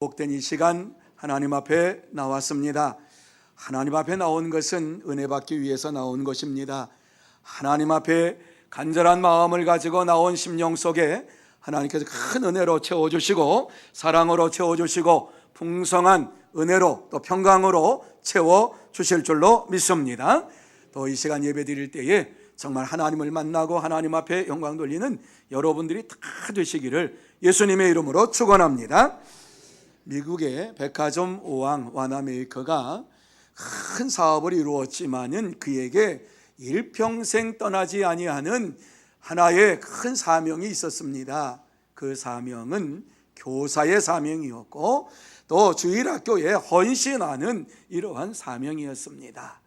복된 이 시간 하나님 앞에 나왔습니다. 하나님 앞에 나온 것은 은혜 받기 위해서 나온 것입니다. 하나님 앞에 간절한 마음을 가지고 나온 심령 속에 하나님께서 큰 은혜로 채워주시고 사랑으로 채워주시고 풍성한 은혜로 또 평강으로 채워주실 줄로 믿습니다. 또 이 시간 예배 드릴 때에 정말 하나님을 만나고 하나님 앞에 영광 돌리는 여러분들이 다 되시기를 예수님의 이름으로 축원합니다. 미국의 백화점 오왕 와나메이커가 큰 사업을 이루었지만은 그에게 일평생 떠나지 아니하는 하나의 큰 사명이 있었습니다. 그 사명은 교사의 사명이었고 또 주일학교에 헌신하는 이러한 사명이었습니다.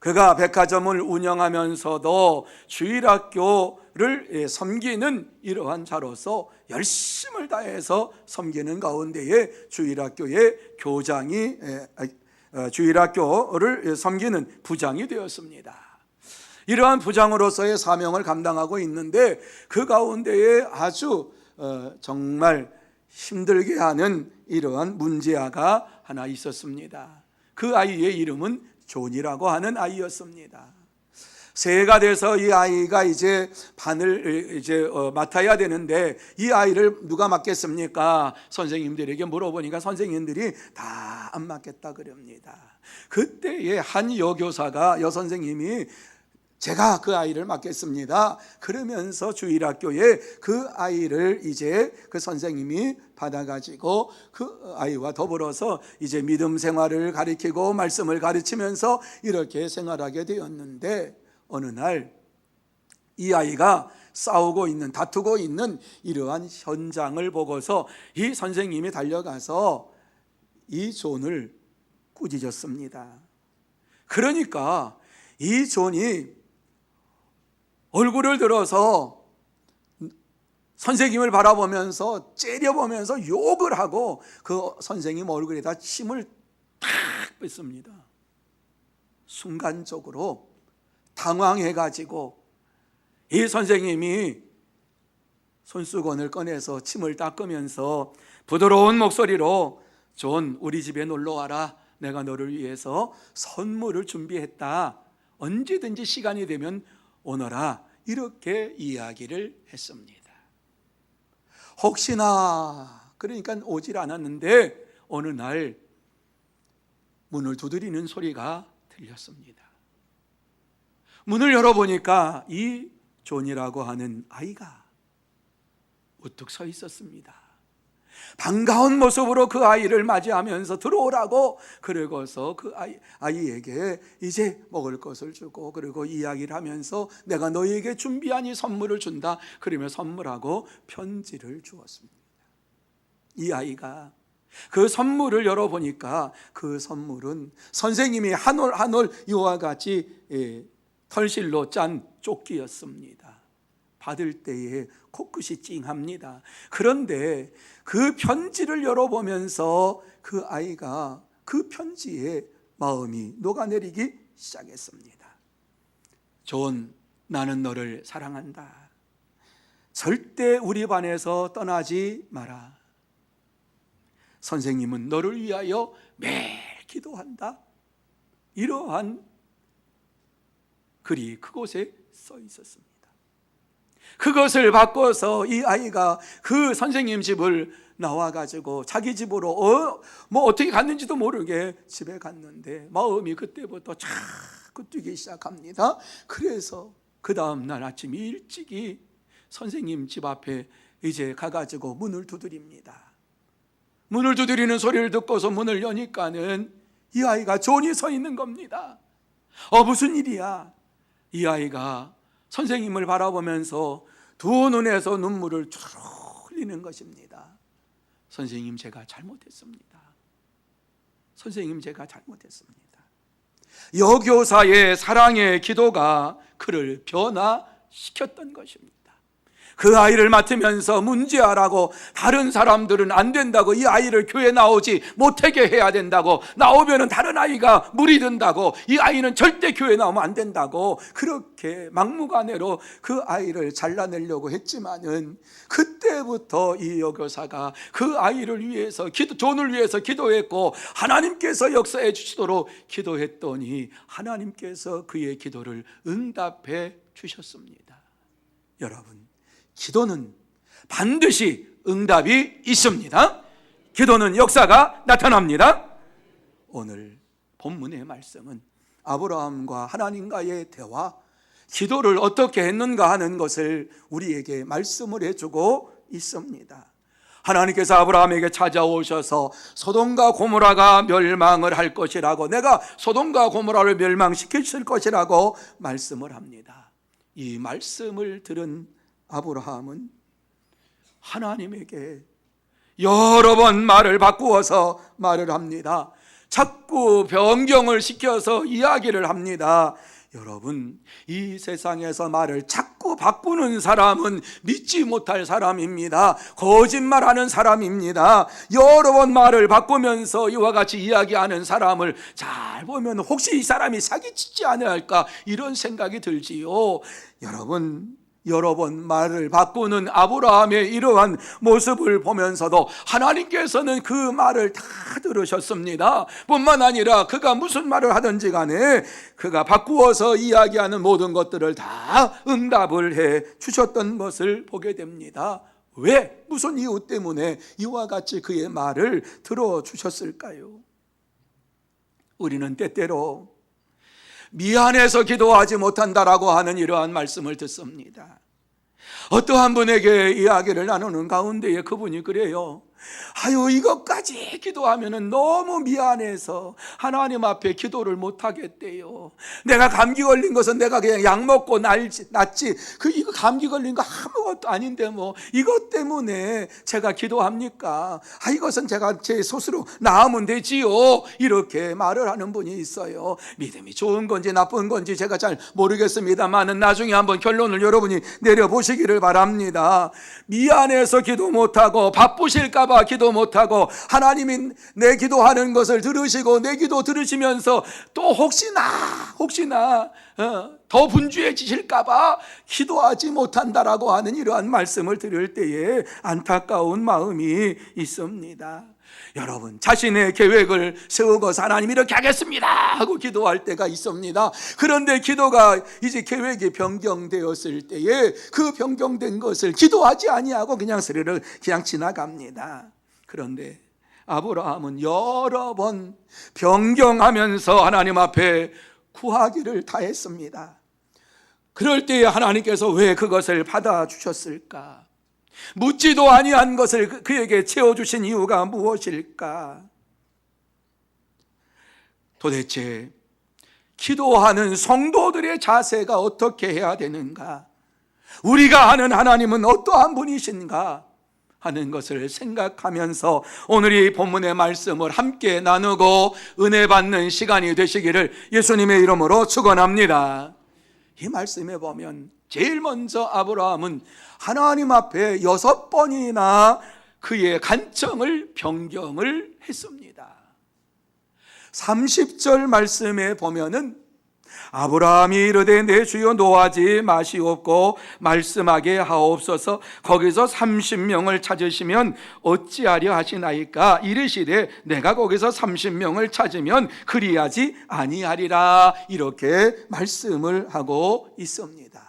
그가 백화점을 운영하면서도 주일학교를 섬기는 이러한 자로서 열심을 다해서 섬기는 가운데에 주일학교의 교장이 주일학교를 섬기는 부장이 되었습니다. 이러한 부장으로서의 사명을 감당하고 있는데 그 가운데에 아주 정말 힘들게 하는 이러한 문제아가 하나 있었습니다. 그 아이의 이름은 존이라고 하는 아이였습니다. 새해가 돼서 이 아이가 이제 반을 맡아야 되는데 이 아이를 누가 맡겠습니까? 선생님들에게 물어보니까 선생님들이 다 안 맡겠다 그럽니다. 그때에 한 여교사가 여선생님이 제가 그 아이를 맡겠습니다. 그러면서 주일학교에 그 아이를 이제 그 선생님이 받아가지고 그 아이와 더불어서 이제 믿음 생활을 가르치고 말씀을 가르치면서 이렇게 생활하게 되었는데 어느 날 이 아이가 다투고 있는 이러한 현장을 보고서 이 선생님이 달려가서 이 존을 꾸짖었습니다. 그러니까 이 존이 얼굴을 들어서 선생님을 바라보면서 째려보면서 욕을 하고 그 선생님 얼굴에다 침을 탁 뱉습니다. 순간적으로 당황해가지고 이 선생님이 손수건을 꺼내서 침을 닦으면서 부드러운 목소리로 존, 우리 집에 놀러 와라. 내가 너를 위해서 선물을 준비했다. 언제든지 시간이 되면 오너라. 이렇게 이야기를 했습니다. 혹시나 그러니까 오질 않았는데 어느 날 문을 두드리는 소리가 들렸습니다. 문을 열어보니까 이 존이라고 하는 아이가 우뚝 서 있었습니다. 반가운 모습으로 그 아이를 맞이하면서 들어오라고 그러고서 그 아이에게 이제 먹을 것을 주고 그리고 이야기를 하면서 내가 너희에게 준비한 이 선물을 준다 그러며 선물하고 편지를 주었습니다. 이 아이가 그 선물을 열어보니까 그 선물은 선생님이 한 올 한 올 이와 같이 털실로 짠 조끼였습니다. 받을 때에 코끝이 찡합니다. 그런데 그 편지를 열어보면서 그 아이가 그 편지에 마음이 녹아내리기 시작했습니다. 존, 나는 너를 사랑한다. 절대 우리 반에서 떠나지 마라. 선생님은 너를 위하여 매일 기도한다. 이러한 글이 그곳에 써 있었습니다. 그것을 바꿔서 이 아이가 그 선생님 집을 나와가지고 자기 집으로 어떻게 갔는지도 모르게 집에 갔는데 마음이 그때부터 자꾸 뛰기 시작합니다. 그래서 그 다음날 아침 일찍이 선생님 집 앞에 이제 가가지고 문을 두드립니다. 문을 두드리는 소리를 듣고서 문을 여니까는 이 아이가 존이 서 있는 겁니다. 무슨 일이야? 이 아이가 선생님을 바라보면서 두 눈에서 눈물을 쭉 흘리는 것입니다. 선생님, 제가 잘못했습니다. 선생님, 제가 잘못했습니다. 여교사의 사랑의 기도가 그를 변화시켰던 것입니다. 그 아이를 맡으면서 문제아라고, 다른 사람들은 안 된다고, 이 아이를 교회 나오지 못하게 해야 된다고, 나오면은 다른 아이가 물이 든다고, 이 아이는 절대 교회 나오면 안 된다고, 그렇게 막무가내로 그 아이를 잘라내려고 했지만은, 그때부터 이 여교사가 그 아이를 위해서 존을 위해서 기도했고, 하나님께서 역사해 주시도록 기도했더니 하나님께서 그의 기도를 응답해 주셨습니다. 여러분, 기도는 반드시 응답이 있습니다. 기도는 역사가 나타납니다. 오늘 본문의 말씀은 아브라함과 하나님과의 대화, 기도를 어떻게 했는가 하는 것을 우리에게 말씀을 해주고 있습니다. 하나님께서 아브라함에게 찾아오셔서 소돔과 고모라가 멸망을 할 것이라고, 내가 소돔과 고모라를 멸망시킬 것이라고 말씀을 합니다. 이 말씀을 들은 아브라함은 하나님에게 여러 번 말을 바꾸어서 말을 합니다. 자꾸 변경을 시켜서 이야기를 합니다. 여러분, 이 세상에서 말을 자꾸 바꾸는 사람은 믿지 못할 사람입니다. 거짓말하는 사람입니다. 여러 번 말을 바꾸면서 이와 같이 이야기하는 사람을 잘 보면 혹시 이 사람이 사기치지 않을까, 이런 생각이 들지요. 여러분, 여러 번 말을 바꾸는 아브라함의 이러한 모습을 보면서도 하나님께서는 그 말을 다 들으셨습니다. 뿐만 아니라 그가 무슨 말을 하든지 간에 그가 바꾸어서 이야기하는 모든 것들을 다 응답을 해 주셨던 것을 보게 됩니다. 왜? 무슨 이유 때문에 이와 같이 그의 말을 들어주셨을까요? 우리는 때때로 미안해서 기도하지 못한다라고 하는 이러한 말씀을 듣습니다. 어떠한 분에게 이야기를 나누는 가운데에 그분이 그래요. 아유, 이것까지 기도하면은 너무 미안해서 하나님 앞에 기도를 못 하겠대요. 내가 감기 걸린 것은 내가 그냥 약 먹고 낫지. 이거 감기 걸린 거 아무것도 아닌데 뭐 이것 때문에 제가 기도합니까? 이것은 제가 제 스스로 나으면 되지요. 이렇게 말을 하는 분이 있어요. 믿음이 좋은 건지 나쁜 건지 제가 잘 모르겠습니다만은 나중에 한번 결론을 여러분이 내려보시기를 바랍니다. 미안해서 기도 못하고 바쁘실까 봐 기도 못하고, 하나님이 내 기도하는 것을 들으시고 내 기도 들으시면서 또 혹시나 더 분주해지실까 봐 기도하지 못한다라고 하는 이러한 말씀을 들을 때에 안타까운 마음이 있습니다. 여러분, 자신의 계획을 세우고서 하나님 이렇게 하겠습니다 하고 기도할 때가 있습니다. 그런데 기도가 이제 계획이 변경되었을 때에 그 변경된 것을 기도하지 아니하고 그냥 스르르 그냥 지나갑니다. 그런데 아브라함은 여러 번 변경하면서 하나님 앞에 구하기를 다했습니다. 그럴 때에 하나님께서 왜 그것을 받아주셨을까? 묻지도 아니한 것을 그에게 채워주신 이유가 무엇일까? 도대체 기도하는 성도들의 자세가 어떻게 해야 되는가? 우리가 아는 하나님은 어떠한 분이신가? 하는 것을 생각하면서 오늘 이 본문의 말씀을 함께 나누고 은혜 받는 시간이 되시기를 예수님의 이름으로 축원합니다. 이 말씀에 보면 제일 먼저 아브라함은 하나님 앞에 6번이나 그의 간청을 변경을 했습니다. 30절 말씀에 보면은 아브라함이 이르되 내 주여 노하지 마시옵고 말씀하게 하옵소서. 거기서 30명을 찾으시면 어찌하려 하시나이까? 이르시되 내가 거기서 30명을 찾으면 그리하지 아니하리라. 이렇게 말씀을 하고 있습니다.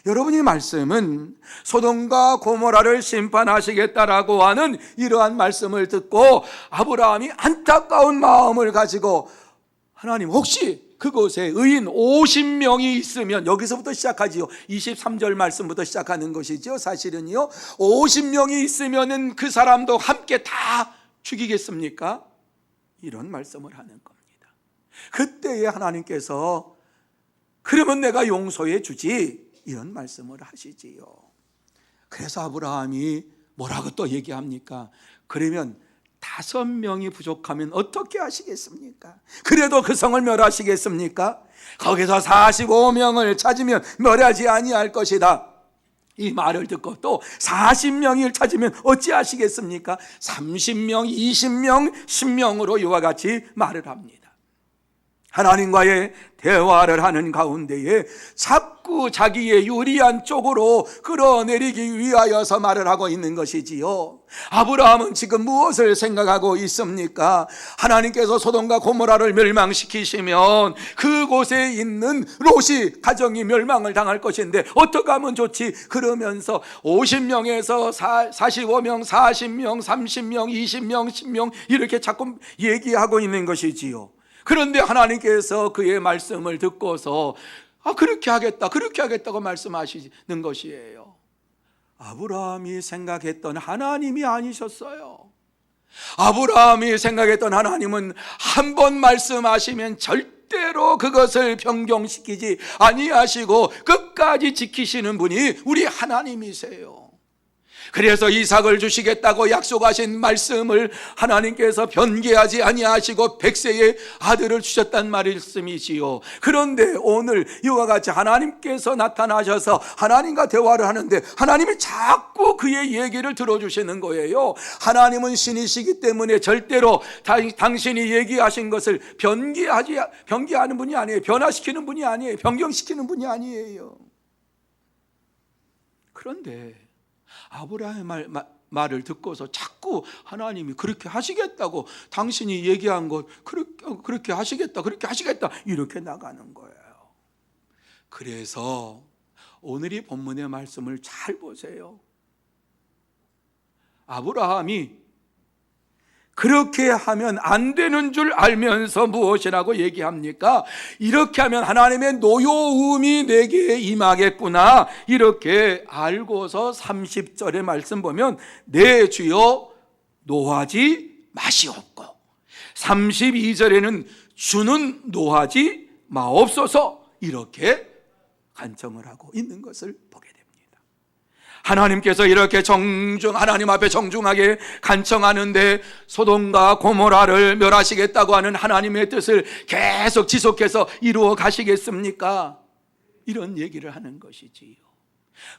여러분, 이 말씀은 소돔과 고모라를 심판하시겠다라고 하는 이러한 말씀을 듣고 아브라함이 안타까운 마음을 가지고 하나님, 혹시 그곳에 의인 50명이 있으면, 여기서부터 시작하지요. 23절 말씀부터 시작하는 것이죠. 사실은요, 50명이 있으면은 그 사람도 함께 다 죽이겠습니까? 이런 말씀을 하는 겁니다. 그때에 하나님께서 그러면 내가 용서해 주지, 이런 말씀을 하시지요. 그래서 아브라함이 뭐라고 또 얘기합니까? 그러면 5명이 부족하면 어떻게 하시겠습니까? 그래도 그 성을 멸하시겠습니까? 거기서 45명을 찾으면 멸하지 아니할 것이다. 이 말을 듣고 또 40명을 찾으면 어찌하시겠습니까? 30명, 20명, 10명으로 이와 같이 말을 합니다. 하나님과의 대화를 하는 가운데에 자꾸 자기의 유리한 쪽으로 끌어내리기 위하여서 말을 하고 있는 것이지요. 아브라함은 지금 무엇을 생각하고 있습니까? 하나님께서 소돔과 고모라를 멸망시키시면 그곳에 있는 롯이 가정이 멸망을 당할 것인데 어떻게 하면 좋지? 그러면서 50명에서 45명, 40명, 30명, 20명, 10명 이렇게 자꾸 얘기하고 있는 것이지요. 그런데 하나님께서 그의 말씀을 듣고서 그렇게 하겠다, 그렇게 하겠다고 말씀하시는 것이에요. 아브라함이 생각했던 하나님이 아니셨어요. 아브라함이 생각했던 하나님은 한 번 말씀하시면 절대로 그것을 변경시키지 아니하시고 끝까지 지키시는 분이 우리 하나님이세요. 그래서 이삭을 주시겠다고 약속하신 말씀을 하나님께서 변개하지 아니하시고 100세의 아들을 주셨단 말씀이지요. 그런데 오늘 이와 같이 하나님께서 나타나셔서 하나님과 대화를 하는데 하나님이 자꾸 그의 얘기를 들어주시는 거예요. 하나님은 신이시기 때문에 절대로 당신이 얘기하신 것을 변개하는 분이 아니에요. 변화시키는 분이 아니에요. 변경시키는 분이 아니에요. 그런데 아브라함의 말을 듣고서 자꾸 하나님이 그렇게 하시겠다고, 당신이 얘기한 것 그렇게 하시겠다, 그렇게 하시겠다 이렇게 나가는 거예요. 그래서 오늘 이 본문의 말씀을 잘 보세요. 아브라함이 그렇게 하면 안 되는 줄 알면서 무엇이라고 얘기합니까? 이렇게 하면 하나님의 노여움이 내게 임하겠구나 이렇게 알고서 30절의 말씀 보면 내 주여 노하지 마시옵고, 32절에는 주는 노하지 마옵소서 이렇게 간청을 하고 있는 것을 보게 됩니다. 하나님께서 이렇게 하나님 앞에 정중하게 간청하는데 소돔과 고모라를 멸하시겠다고 하는 하나님의 뜻을 계속 지속해서 이루어 가시겠습니까? 이런 얘기를 하는 것이지요.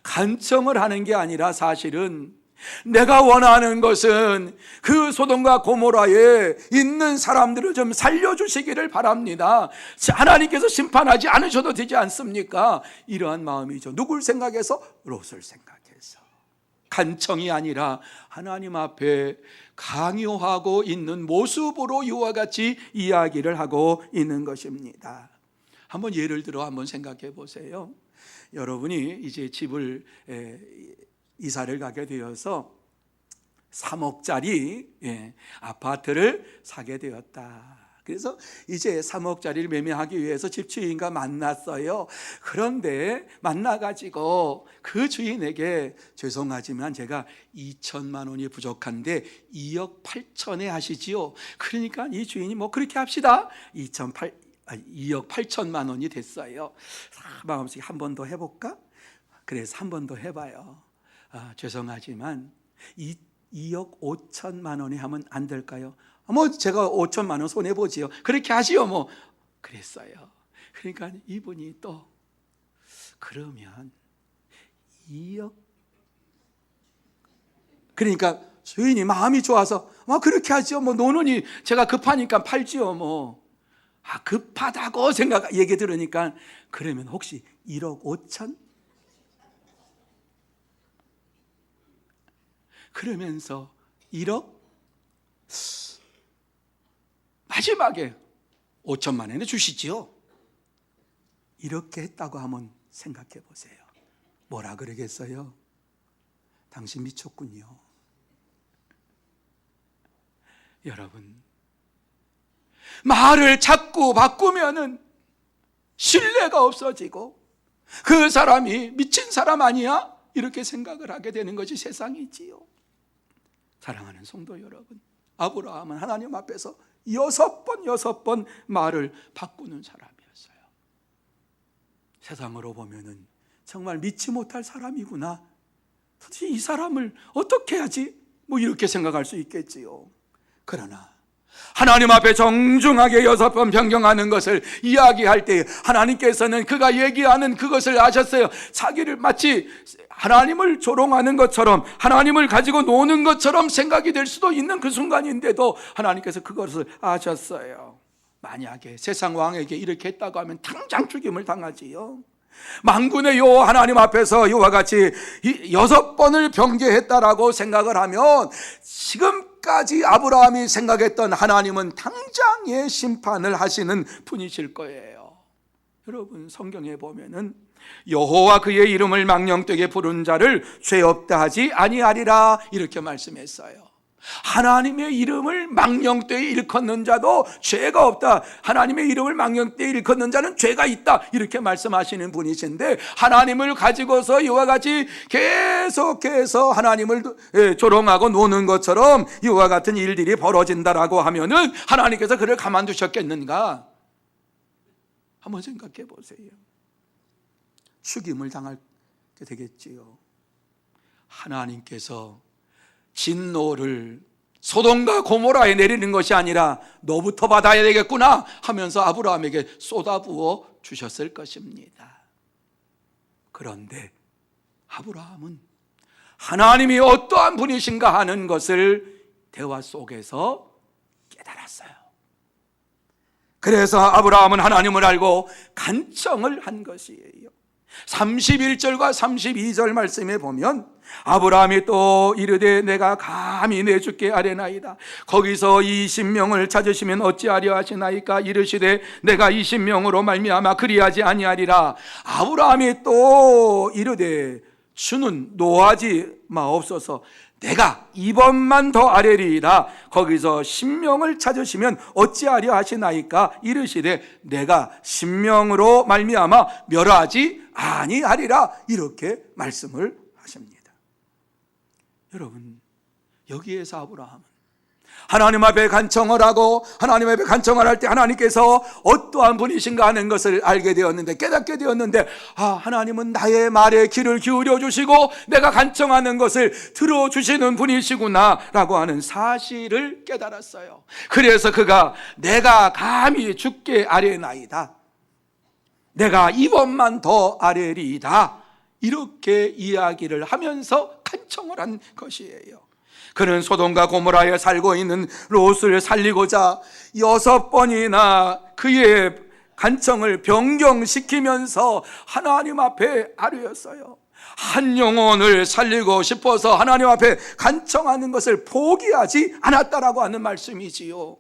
간청을 하는 게 아니라 사실은 내가 원하는 것은 그 소돔과 고모라에 있는 사람들을 좀 살려주시기를 바랍니다. 하나님께서 심판하지 않으셔도 되지 않습니까? 이러한 마음이죠. 누굴 생각해서? 롯을 생각해서. 간청이 아니라 하나님 앞에 강요하고 있는 모습으로 이와 같이 이야기를 하고 있는 것입니다. 한번 예를 들어 한번 생각해 보세요. 여러분이 이제 집을 이사를 가게 되어서 3억짜리 아파트를 사게 되었다. 그래서 이제 3억짜리를 매매하기 위해서 집주인과 만났어요. 그런데 만나가지고 그 주인에게 죄송하지만 제가 2천만 원이 부족한데 2억 8천에 하시지요. 그러니까 이 주인이 뭐 그렇게 합시다. 2억 8천만 원이 됐어요. 마음속에 한 번 더 해볼까? 그래서 한 번 더 해봐요. 죄송하지만 2억 5천만 원에 하면 안 될까요? 뭐 제가 5천만 원 손해보지요. 그렇게 하시오 뭐 그랬어요. 그러니까 이분이 또 그러면 2억, 그러니까 주인이 마음이 좋아서 그렇게 하죠. 뭐 노는이 제가 급하니까 팔지요. 뭐 급하다고 얘기 들으니까 그러면 혹시 1억 5천? 그러면서 1억 마지막에 5천만 원에 주시지요. 이렇게 했다고 한번 생각해 보세요. 뭐라 그러겠어요? 당신 미쳤군요. 여러분, 말을 자꾸 바꾸면은 신뢰가 없어지고 그 사람이 미친 사람 아니야? 이렇게 생각을 하게 되는 것이 세상이지요. 사랑하는 성도 여러분, 아브라함은 하나님 앞에서 6번 말을 바꾸는 사람이었어요. 세상으로 보면은 정말 믿지 못할 사람이구나. 도대체 이 사람을 어떻게 하지? 뭐 이렇게 생각할 수 있겠지요. 그러나 하나님 앞에 정중하게 6번 변경하는 것을 이야기할 때 하나님께서는 그가 얘기하는 그것을 아셨어요. 자기를 마치 하나님을 조롱하는 것처럼, 하나님을 가지고 노는 것처럼 생각이 될 수도 있는 그 순간인데도 하나님께서 그것을 아셨어요. 만약에 세상 왕에게 이렇게 했다고 하면 당장 죽임을 당하지요. 만군의 여호와 하나님 앞에서 이와 같이 6번을 변개했다라고 생각을 하면 지금까지 아브라함이 생각했던 하나님은 당장의 심판을 하시는 분이실 거예요. 여러분, 성경에 보면은 여호와 그의 이름을 망령되게 부른 자를 죄 없다 하지 아니하리라 이렇게 말씀했어요. 하나님의 이름을 망령되이 일컫는 자도 죄가 없다, 하나님의 이름을 망령되이 일컫는 자는 죄가 있다 이렇게 말씀하시는 분이신데, 하나님을 가지고서 이와 같이 계속해서 하나님을 조롱하고 노는 것처럼 이와 같은 일들이 벌어진다라고 하면은 하나님께서 그를 가만두셨겠는가? 한번 생각해 보세요. 죽임을 당하게 되겠지요. 하나님께서 진노를 소돔과 고모라에 내리는 것이 아니라 너부터 받아야 되겠구나 하면서 아브라함에게 쏟아부어 주셨을 것입니다. 그런데 아브라함은 하나님이 어떠한 분이신가 하는 것을 대화 속에서 깨달았어요. 그래서 아브라함은 하나님을 알고 간청을 한 것이에요. 31절과 32절 말씀에 보면 아브라함이 또 이르되 내가 감히 내 주께 아뢰나이다. 거기서 20명을 찾으시면 어찌하려 하시나이까? 이르시되 내가 20명으로 말미암아 그리하지 아니하리라. 아브라함이 또 이르되 주는 노하지 마옵소서. 내가 2번만 더 아뢰리이다. 거기서 10명을 찾으시면 어찌하려 하시나이까? 이르시되 내가 10명으로 말미암아 멸하지 아니하리라. 이렇게 말씀을 하십니다. 여러분, 여기에서 아브라함은 하나님 앞에 간청을 하고 하나님 앞에 간청을 할 때 하나님께서 어떠한 분이신가 하는 것을 알게 되었는데, 깨닫게 되었는데, 하나님은 나의 말에 귀를 기울여 주시고 내가 간청하는 것을 들어주시는 분이시구나 라고 하는 사실을 깨달았어요. 그래서 그가 내가 감히 주께 아뢰나이다, 내가 2번만 더 아뢰리이다, 이렇게 이야기를 하면서 간청을 한 것이에요. 그는 소돔과 고모라에 살고 있는 롯을 살리고자 6번이나 그의 간청을 변경시키면서 하나님 앞에 아뢰었어요. 한 영혼을 살리고 싶어서 하나님 앞에 간청하는 것을 포기하지 않았다라고 하는 말씀이지요.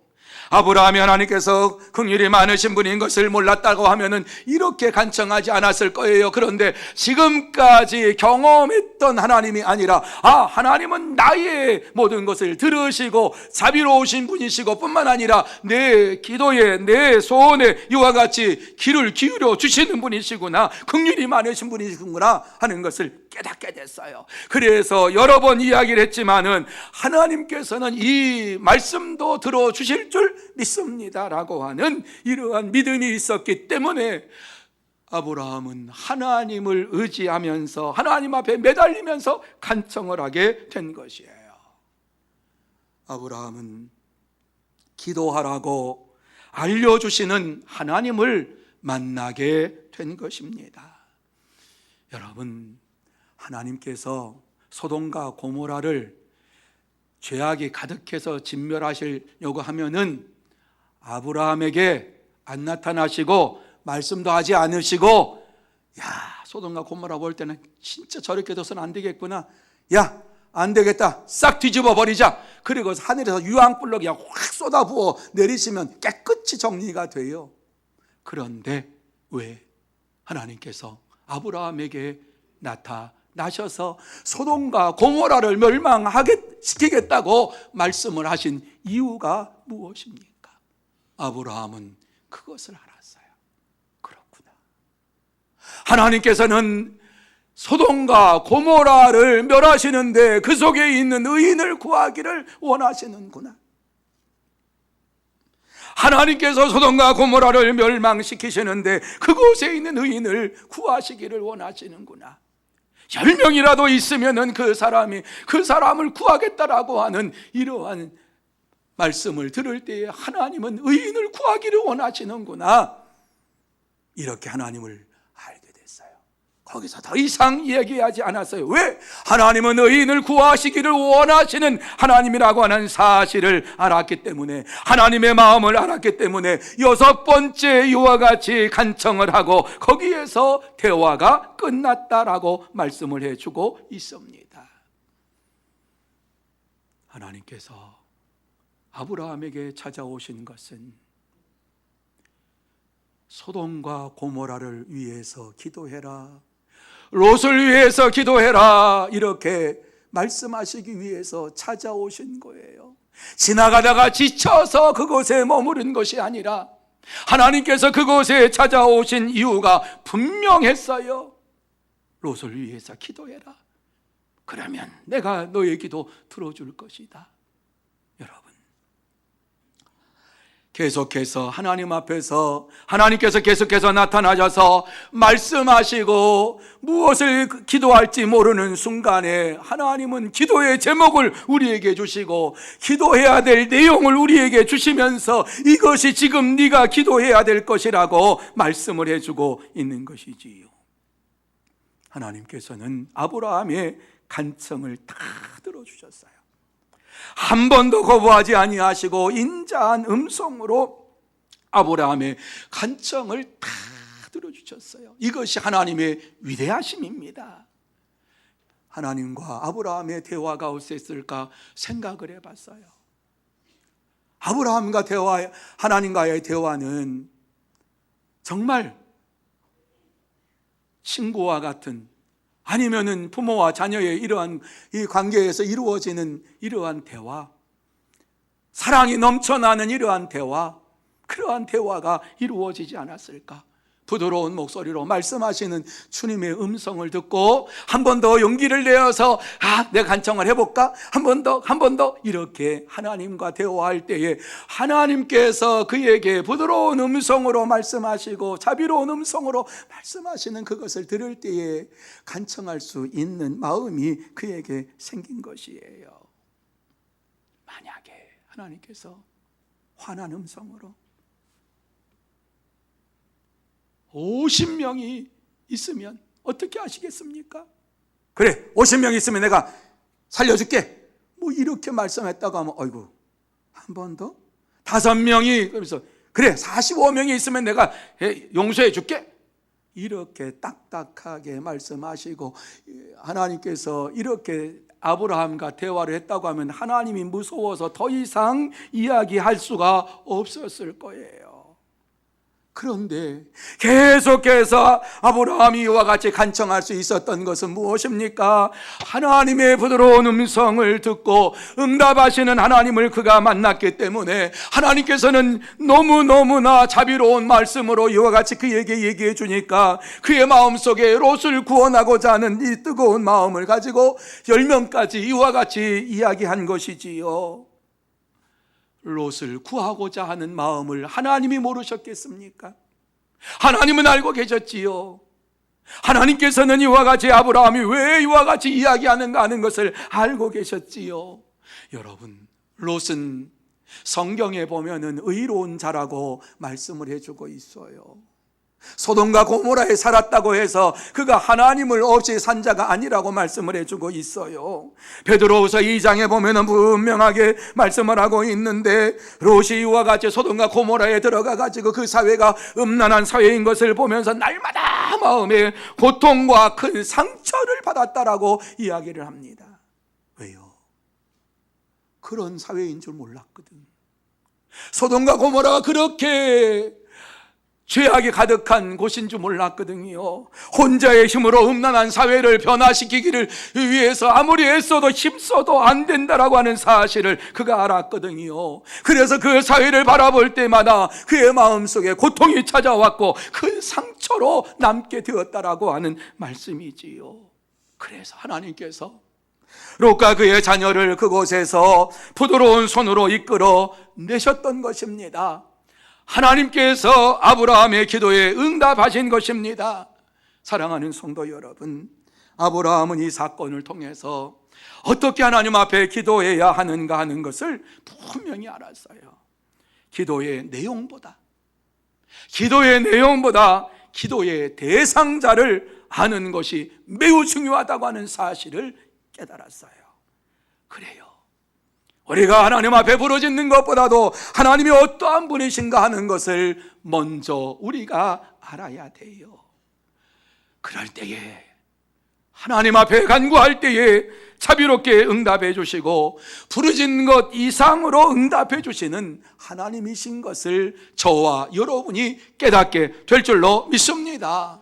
아브라함이 하나님께서 긍휼이 많으신 분인 것을 몰랐다고 하면은 이렇게 간청하지 않았을 거예요. 그런데 지금까지 경험했던 하나님이 아니라 하나님은 나의 모든 것을 들으시고 자비로우신 분이시고 뿐만 아니라 내 기도에 내 소원에 이와 같이 귀를 기울여 주시는 분이시구나, 긍휼이 많으신 분이시구나 하는 것을 깨닫게 됐어요. 그래서 여러 번 이야기를 했지만은 하나님께서는 이 말씀도 들어주실 줄 믿습니다라고 하는 이러한 믿음이 있었기 때문에 아브라함은 하나님을 의지하면서 하나님 앞에 매달리면서 간청을 하게 된 것이에요. 아브라함은 기도하라고 알려주시는 하나님을 만나게 된 것입니다. 여러분, 하나님께서 소돔과 고모라를 죄악이 가득해서 진멸하시려고 하면은 아브라함에게 안 나타나시고 말씀도 하지 않으시고, 소돔과 고모라 볼 때는 진짜 저렇게 둬서는 안 되겠구나, 안 되겠다, 싹 뒤집어 버리자, 그리고 하늘에서 유황불로 그냥 확 쏟아부어 내리시면 깨끗이 정리가 돼요. 그런데 왜 하나님께서 아브라함에게 나타나셔서 소돔과 고모라를 멸망하게 시키겠다고 말씀을 하신 이유가 무엇입니까? 아브라함은 그것을 알았어요. 그렇구나, 하나님께서는 소돔과 고모라를 멸하시는데 그 속에 있는 의인을 구하기를 원하시는구나. 하나님께서 소돔과 고모라를 멸망시키시는데 그곳에 있는 의인을 구하시기를 원하시는구나. 10명이라도 있으면은 그 사람을 구하겠다라고 하는 이러한 말씀을 들을 때에 하나님은 의인을 구하기를 원하시는구나, 이렇게 하나님을 알게 됐어요. 거기서 더 이상 얘기하지 않았어요. 왜? 하나님은 의인을 구하시기를 원하시는 하나님이라고 하는 사실을 알았기 때문에, 하나님의 마음을 알았기 때문에 여섯 번째 이와 같이 간청을 하고 거기에서 대화가 끝났다라고 말씀을 해주고 있습니다. 하나님께서 아브라함에게 찾아오신 것은 소돔과 고모라를 위해서 기도해라, 롯을 위해서 기도해라, 이렇게 말씀하시기 위해서 찾아오신 거예요. 지나가다가 지쳐서 그곳에 머무른 것이 아니라 하나님께서 그곳에 찾아오신 이유가 분명했어요. 롯을 위해서 기도해라. 그러면 내가 너의 기도 들어줄 것이다. 여러분, 계속해서 하나님 앞에서 하나님께서 계속해서 나타나셔서 말씀하시고 무엇을 기도할지 모르는 순간에 하나님은 기도의 제목을 우리에게 주시고 기도해야 될 내용을 우리에게 주시면서 이것이 지금 네가 기도해야 될 것이라고 말씀을 해주고 있는 것이지요. 하나님께서는 아브라함의 간청을 다 들어주셨어요. 한 번도 거부하지 아니하시고 인자한 음성으로 아브라함의 간청을 다 들어주셨어요. 이것이 하나님의 위대하심입니다. 하나님과 아브라함의 대화가 어땠을까 생각을 해봤어요. 아브라함과 하나님과의 대화는 정말 친구와 같은, 아니면은 부모와 자녀의 이러한 이 관계에서 이루어지는 이러한 대화, 사랑이 넘쳐나는 이러한 대화, 그러한 대화가 이루어지지 않았을까? 부드러운 목소리로 말씀하시는 주님의 음성을 듣고 한 번 더 용기를 내어서 내가 간청을 해볼까? 한 번 더 이렇게 하나님과 대화할 때에 하나님께서 그에게 부드러운 음성으로 말씀하시고 자비로운 음성으로 말씀하시는 그것을 들을 때에 간청할 수 있는 마음이 그에게 생긴 것이에요. 만약에 하나님께서 환한 음성으로 50명이 있으면 어떻게 하시겠습니까? 그래, 50명 있으면 내가 살려줄게, 뭐 이렇게 말씀했다고 하면 어이구, 한 번 더? 5명이, 그러면서 그래 45명이 있으면 내가 용서해 줄게, 이렇게 딱딱하게 말씀하시고 하나님께서 이렇게 아브라함과 대화를 했다고 하면 하나님이 무서워서 더 이상 이야기할 수가 없었을 거예요. 그런데 계속해서 아브라함이 이와 같이 간청할 수 있었던 것은 무엇입니까? 하나님의 부드러운 음성을 듣고 응답하시는 하나님을 그가 만났기 때문에 하나님께서는 너무너무나 자비로운 말씀으로 이와 같이 그에게 얘기해 주니까 그의 마음속에 롯을 구원하고자 하는 이 뜨거운 마음을 가지고 10명까지 이와 같이 이야기한 것이지요. 롯을 구하고자 하는 마음을 하나님이 모르셨겠습니까? 하나님은 알고 계셨지요. 하나님께서는 이와 같이 아브라함이 왜 이와 같이 이야기하는가 하는 것을 알고 계셨지요. 여러분, 롯은 성경에 보면은 의로운 자라고 말씀을 해주고 있어요. 소돔과 고모라에 살았다고 해서 그가 하나님을 없이 산 자가 아니라고 말씀을 해주고 있어요. 베드로후서 2장에 보면은 분명하게 말씀을 하고 있는데 롯이 이와 같이 소돔과 고모라에 들어가 가지고 그 사회가 음란한 사회인 것을 보면서 날마다 마음에 고통과 큰 상처를 받았다라고 이야기를 합니다. 왜요? 그런 사회인 줄 몰랐거든. 소돔과 고모라가 그렇게 죄악이 가득한 곳인 줄 몰랐거든요. 혼자의 힘으로 음란한 사회를 변화시키기를 위해서 아무리 애써도 힘써도 안 된다라고 하는 사실을 그가 알았거든요. 그래서 그 사회를 바라볼 때마다 그의 마음속에 고통이 찾아왔고 큰 상처로 남게 되었다라고 하는 말씀이지요. 그래서 하나님께서 롯과 그의 자녀를 그곳에서 부드러운 손으로 이끌어 내셨던 것입니다. 하나님께서 아브라함의 기도에 응답하신 것입니다. 사랑하는 성도 여러분, 아브라함은 이 사건을 통해서 어떻게 하나님 앞에 기도해야 하는가 하는 것을 분명히 알았어요. 기도의 내용보다 기도의 대상자를 아는 것이 매우 중요하다고 하는 사실을 깨달았어요. 그래요, 우리가 하나님 앞에 부르짖는 것보다도 하나님이 어떠한 분이신가 하는 것을 먼저 우리가 알아야 돼요. 그럴 때에, 하나님 앞에 간구할 때에 자비롭게 응답해 주시고 부르짖는 것 이상으로 응답해 주시는 하나님이신 것을 저와 여러분이 깨닫게 될 줄로 믿습니다.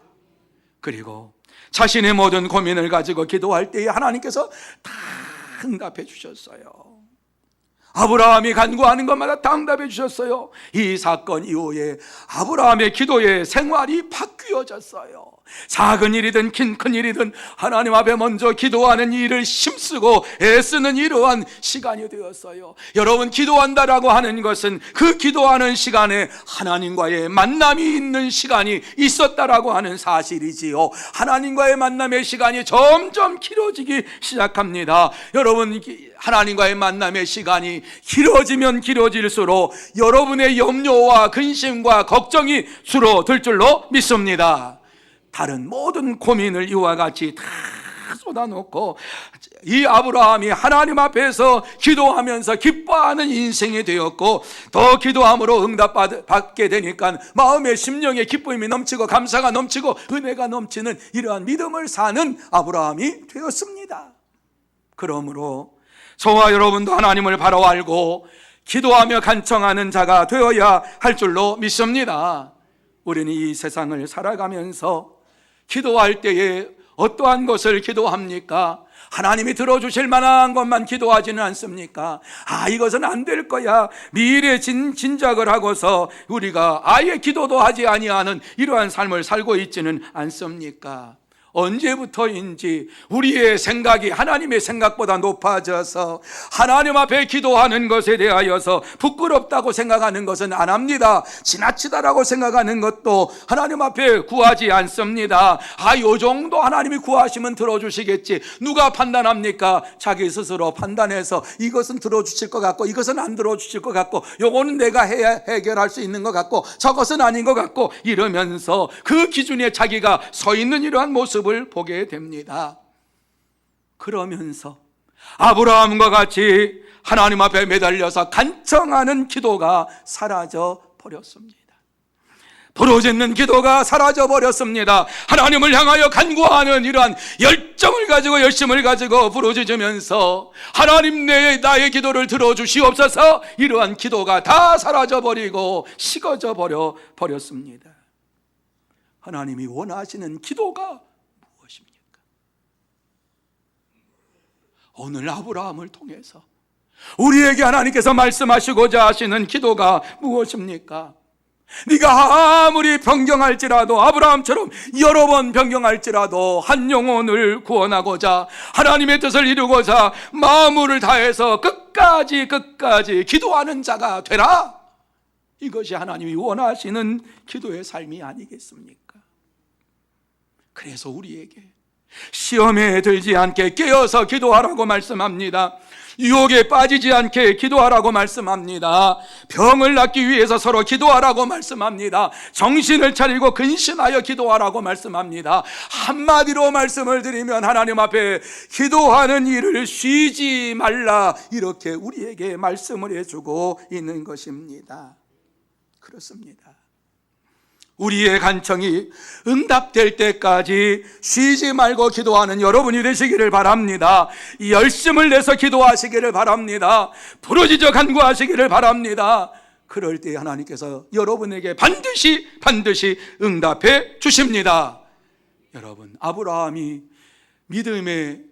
그리고 자신의 모든 고민을 가지고 기도할 때에 하나님께서 다 응답해 주셨어요. 아브라함이 간구하는 것마다 다 응답해 주셨어요. 이 사건 이후에 아브라함의 기도의 생활이 바뀌어졌어요. 작은 일이든 큰 일이든 하나님 앞에 먼저 기도하는 일을 힘쓰고 애쓰는 이러한 시간이 되었어요. 여러분, 기도한다라고 하는 것은 그 기도하는 시간에 하나님과의 만남이 있는 시간이 있었다라고 하는 사실이지요. 하나님과의 만남의 시간이 점점 길어지기 시작합니다. 여러분, 하나님과의 만남의 시간이 길어지면 길어질수록 여러분의 염려와 근심과 걱정이 줄어들 줄로 믿습니다. 다른 모든 고민을 이와 같이 다 쏟아놓고 이 아브라함이 하나님 앞에서 기도하면서 기뻐하는 인생이 되었고, 더 기도함으로 응답받게 되니까 마음의 심령의 기쁨이 넘치고 감사가 넘치고 은혜가 넘치는 이러한 믿음을 사는 아브라함이 되었습니다. 그러므로 저와 여러분도 하나님을 바로 알고 기도하며 간청하는 자가 되어야 할 줄로 믿습니다. 우리는 이 세상을 살아가면서 기도할 때에 어떠한 것을 기도합니까? 하나님이 들어주실 만한 것만 기도하지는 않습니까? 이것은 안 될 거야, 미래 진작을 하고서 우리가 아예 기도도 하지 아니하는 이러한 삶을 살고 있지는 않습니까? 언제부터인지 우리의 생각이 하나님의 생각보다 높아져서 하나님 앞에 기도하는 것에 대하여서 부끄럽다고 생각하는 것은 안 합니다. 지나치다라고 생각하는 것도 하나님 앞에 구하지 않습니다. 요 정도 하나님이 구하시면 들어주시겠지. 누가 판단합니까? 자기 스스로 판단해서 이것은 들어주실 것 같고 이것은 안 들어주실 것 같고 요거는 내가 해결할 수 있는 것 같고 저것은 아닌 것 같고 이러면서 그 기준에 자기가 서 있는 이러한 모습을 보게 됩니다. 그러면서 아브라함과 같이 하나님 앞에 매달려서 간청하는 기도가 사라져 버렸습니다. 부르짖는 기도가 사라져 버렸습니다. 하나님을 향하여 간구하는 이러한 열정을 가지고 열심을 가지고 부르짖으면서 하나님, 나의 기도를 들어주시옵소서, 이러한 기도가 다 사라져 버리고 식어져 버렸습니다. 하나님이 원하시는 기도가 무엇입니까? 오늘 아브라함을 통해서 우리에게 하나님께서 말씀하시고자 하시는 기도가 무엇입니까? 네가 아무리 변경할지라도, 아브라함처럼 여러 번 변경할지라도 한 영혼을 구원하고자, 하나님의 뜻을 이루고자 마음을 다해서 끝까지 기도하는 자가 되라. 이것이 하나님이 원하시는 기도의 삶이 아니겠습니까? 그래서 우리에게 시험에 들지 않게 깨어서 기도하라고 말씀합니다. 유혹에 빠지지 않게 기도하라고 말씀합니다. 병을 낫기 위해서 서로 기도하라고 말씀합니다. 정신을 차리고 근신하여 기도하라고 말씀합니다. 한마디로 말씀을 드리면 하나님 앞에 기도하는 일을 쉬지 말라, 이렇게 우리에게 말씀을 해주고 있는 것입니다. 그렇습니다. 우리의 간청이 응답될 때까지 쉬지 말고 기도하는 여러분이 되시기를 바랍니다. 열심을 내서 기도하시기를 바랍니다. 부르짖어 간구하시기를 바랍니다. 그럴 때 하나님께서 여러분에게 반드시 응답해 주십니다. 여러분, 아브라함이 믿음의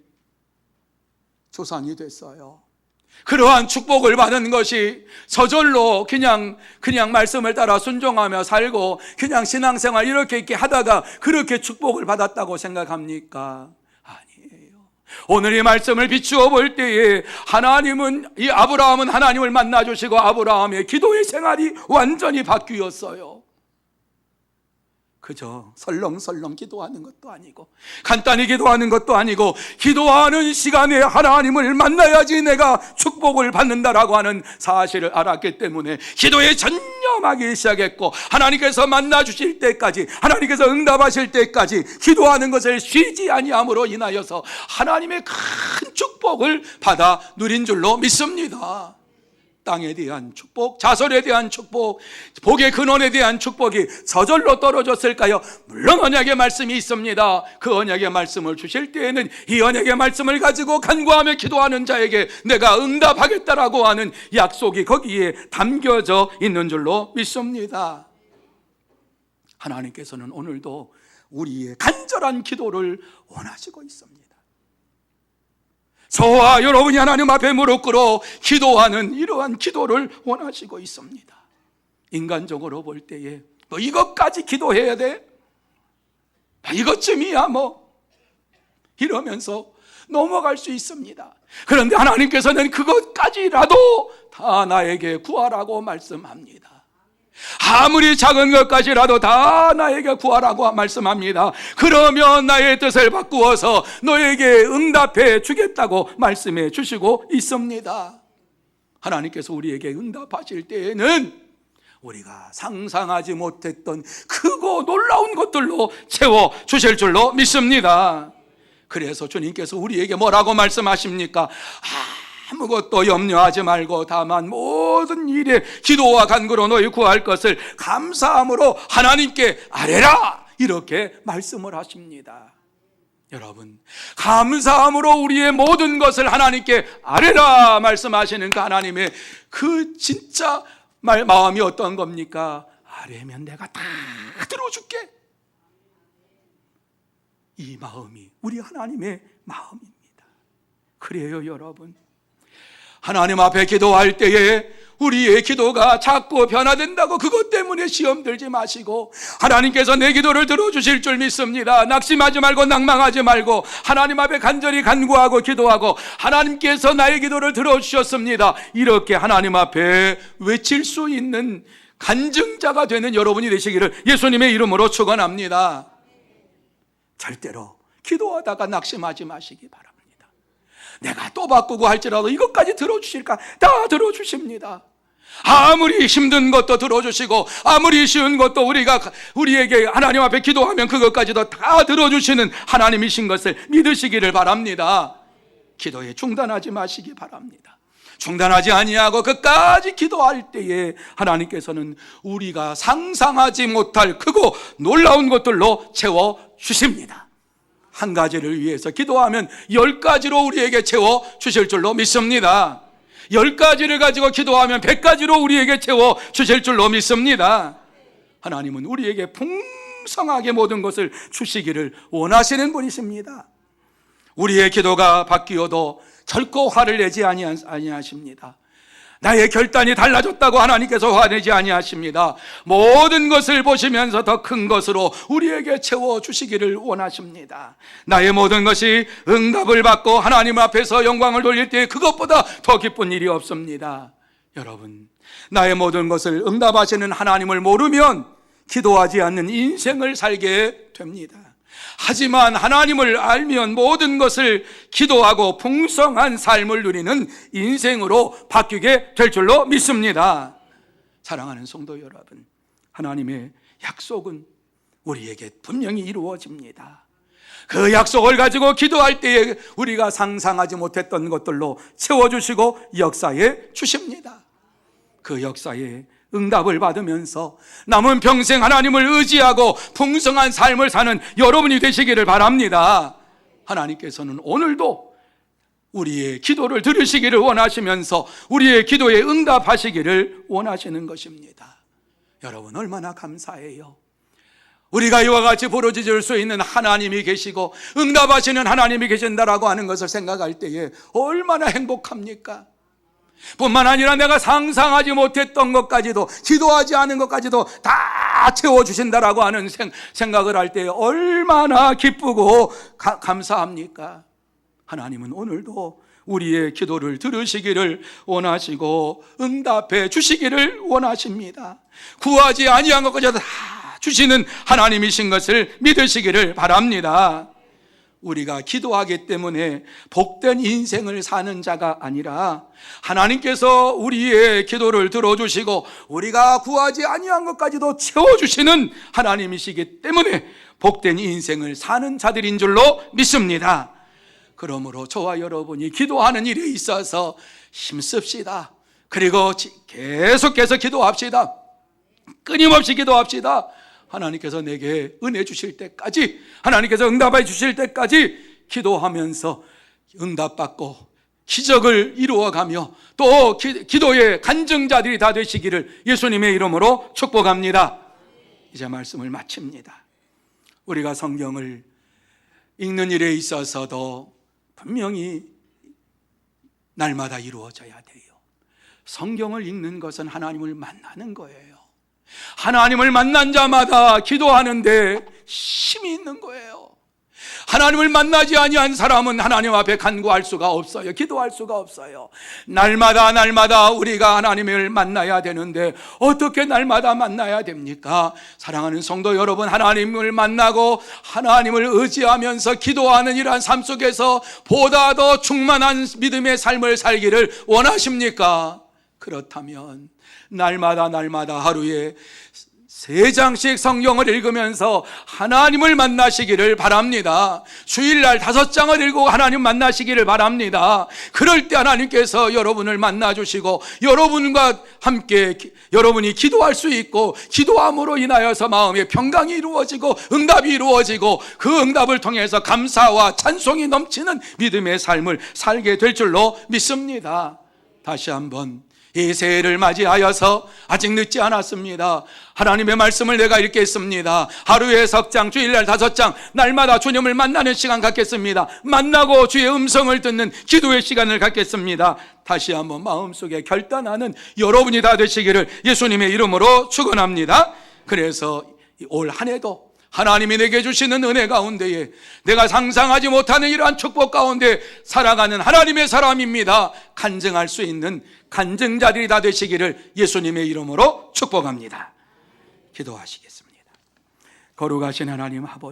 조상이 됐어요. 그러한 축복을 받은 것이 저절로 그냥 말씀을 따라 순종하며 살고 그냥 신앙생활 이렇게 하다가 그렇게 축복을 받았다고 생각합니까? 아니에요. 오늘 이 말씀을 비추어 볼 때에 이 아브라함은 하나님을 만나주시고 아브라함의 기도의 생활이 완전히 바뀌었어요. 그저 설렁설렁 기도하는 것도 아니고 간단히 기도하는 것도 아니고 기도하는 시간에 하나님을 만나야지 내가 축복을 받는다라고 하는 사실을 알았기 때문에 기도에 전념하기 시작했고, 하나님께서 만나 주실 때까지, 하나님께서 응답하실 때까지 기도하는 것을 쉬지 아니함으로 인하여서 하나님의 큰 축복을 받아 누린 줄로 믿습니다. 땅에 대한 축복, 자손에 대한 축복, 복의 근원에 대한 축복이 저절로 떨어졌을까요? 물론 언약의 말씀이 있습니다. 그 언약의 말씀을 주실 때에는 이 언약의 말씀을 가지고 간구하며 기도하는 자에게 내가 응답하겠다라고 하는 약속이 거기에 담겨져 있는 줄로 믿습니다. 하나님께서는 오늘도 우리의 간절한 기도를 원하시고 있습니다. 저와 여러분이 하나님 앞에 무릎 꿇어 기도하는 이러한 기도를 원하시고 있습니다. 인간적으로 볼 때에 뭐 이것까지 기도해야 돼? 이것쯤이야 뭐 이러면서 넘어갈 수 있습니다. 그런데 하나님께서는 그것까지라도 다 나에게 구하라고 말씀합니다. 아무리 작은 것까지라도 다 나에게 구하라고 말씀합니다. 그러면 나의 뜻을 바꾸어서 너에게 응답해 주겠다고 말씀해 주시고 있습니다. 하나님께서 우리에게 응답하실 때에는 우리가 상상하지 못했던 크고 놀라운 것들로 채워 주실 줄로 믿습니다. 그래서 주님께서 우리에게 뭐라고 말씀하십니까? 아무것도 염려하지 말고 다만 모든 일에 기도와 간구로 너희 구할 것을 감사함으로 하나님께 아뢰라, 이렇게 말씀을 하십니다. 여러분, 감사함으로 우리의 모든 것을 하나님께 아뢰라 말씀하시는 그 하나님의 그 진짜 마음이 어떤 겁니까? 아뢰면 내가 다 들어줄게. 이 마음이 우리 하나님의 마음입니다. 그래요, 여러분. 하나님 앞에 기도할 때에 우리의 기도가 자꾸 변화된다고 그것 때문에 시험 들지 마시고, 하나님께서 내 기도를 들어주실 줄 믿습니다. 낙심하지 말고 낭망하지 말고 하나님 앞에 간절히 간구하고 기도하고 하나님께서 나의 기도를 들어주셨습니다, 이렇게 하나님 앞에 외칠 수 있는 간증자가 되는 여러분이 되시기를 예수님의 이름으로 축원합니다. 절대로 기도하다가 낙심하지 마시기 바랍니다. 내가 또 바꾸고 할지라도 이것까지 들어주실까? 다 들어주십니다. 아무리 힘든 것도 들어주시고 아무리 쉬운 것도 우리에게 하나님 앞에 기도하면 그것까지도 다 들어주시는 하나님이신 것을 믿으시기를 바랍니다. 기도에 중단하지 마시기 바랍니다. 중단하지 아니하고 끝까지 기도할 때에 하나님께서는 우리가 상상하지 못할 크고 놀라운 것들로 채워주십니다. 한 가지를 위해서 기도하면 10가지로 우리에게 채워주실 줄로 믿습니다. 10가지를 가지고 기도하면 100가지로 우리에게 채워주실 줄로 믿습니다. 하나님은 우리에게 풍성하게 모든 것을 주시기를 원하시는 분이십니다. 우리의 기도가 바뀌어도 결코 화를 내지 아니하십니다. 나의 결단이 달라졌다고 하나님께서 화내지 아니하십니다. 모든 것을 보시면서 더 큰 것으로 우리에게 채워주시기를 원하십니다. 나의 모든 것이 응답을 받고 하나님 앞에서 영광을 돌릴 때 그것보다 더 기쁜 일이 없습니다. 여러분, 나의 모든 것을 응답하시는 하나님을 모르면 기도하지 않는 인생을 살게 됩니다. 하지만 하나님을 알면 모든 것을 기도하고 풍성한 삶을 누리는 인생으로 바뀌게 될 줄로 믿습니다. 사랑하는 성도 여러분, 하나님의 약속은 우리에게 분명히 이루어집니다. 그 약속을 가지고 기도할 때에 우리가 상상하지 못했던 것들로 채워주시고 역사해 주십니다. 그 역사에 응답을 받으면서 남은 평생 하나님을 의지하고 풍성한 삶을 사는 여러분이 되시기를 바랍니다. 하나님께서는 오늘도 우리의 기도를 들으시기를 원하시면서 우리의 기도에 응답하시기를 원하시는 것입니다. 여러분, 얼마나 감사해요. 우리가 이와 같이 부르짖을 수 있는 하나님이 계시고 응답하시는 하나님이 계신다라고 하는 것을 생각할 때에 얼마나 행복합니까? 뿐만 아니라 내가 상상하지 못했던 것까지도, 기도하지 않은 것까지도 다 채워주신다라고 하는 생각을 할 때 얼마나 기쁘고 감사합니까? 하나님은 오늘도 우리의 기도를 들으시기를 원하시고 응답해 주시기를 원하십니다. 구하지 아니한 것까지도 다 주시는 하나님이신 것을 믿으시기를 바랍니다. 우리가 기도하기 때문에 복된 인생을 사는 자가 아니라 하나님께서 우리의 기도를 들어주시고 우리가 구하지 아니한 것까지도 채워주시는 하나님이시기 때문에 복된 인생을 사는 자들인 줄로 믿습니다. 그러므로 저와 여러분이 기도하는 일에 있어서 힘씁시다. 그리고 계속해서 기도합시다. 끊임없이 기도합시다. 하나님께서 내게 은혜 주실 때까지, 하나님께서 응답해 주실 때까지 기도하면서 응답받고 기적을 이루어가며 또 기도의 간증자들이 다 되시기를 예수님의 이름으로 축복합니다. 이제 말씀을 마칩니다. 우리가 성경을 읽는 일에 있어서도 분명히 날마다 이루어져야 돼요. 성경을 읽는 것은 하나님을 만나는 거예요. 하나님을 만난 자마다 기도하는데 힘이 있는 거예요. 하나님을 만나지 아니한 사람은 하나님 앞에 간구할 수가 없어요. 기도할 수가 없어요. 날마다 우리가 하나님을 만나야 되는데 어떻게 날마다 만나야 됩니까? 사랑하는 성도 여러분, 하나님을 만나고 하나님을 의지하면서 기도하는 이러한 삶 속에서 보다 더 충만한 믿음의 삶을 살기를 원하십니까? 그렇다면 날마다 하루에 3장씩 성경을 읽으면서 하나님을 만나시기를 바랍니다. 주일날 5장을 읽고 하나님 만나시기를 바랍니다. 그럴 때 하나님께서 여러분을 만나주시고 여러분과 함께 여러분이 기도할 수 있고 기도함으로 인하여서 마음의 평강이 이루어지고 응답이 이루어지고 그 응답을 통해서 감사와 찬송이 넘치는 믿음의 삶을 살게 될 줄로 믿습니다. 다시 한번 이 새해를 맞이하여서 아직 늦지 않았습니다. 하나님의 말씀을 내가 읽겠습니다. 하루에 석 장, 주일날 5장, 날마다 주님을 만나는 시간 갖겠습니다. 만나고 주의 음성을 듣는 기도의 시간을 갖겠습니다. 다시 한번 마음속에 결단하는 여러분이 다 되시기를 예수님의 이름으로 축원합니다. 그래서 올 한 해도 하나님이 내게 주시는 은혜 가운데에 내가 상상하지 못하는 이러한 축복 가운데 살아가는 하나님의 사람입니다. 간증할 수 있는 간증자들이 다 되시기를 예수님의 이름으로 축복합니다. 기도하시겠습니다. 거룩하신 하나님 아버지,